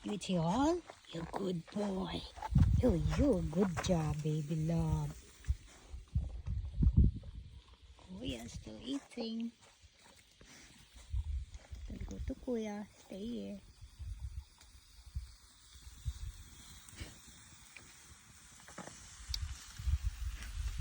You eat it all? You good boy. You good job, baby love. Kuya still eating. Don't go to Kuya. Stay here.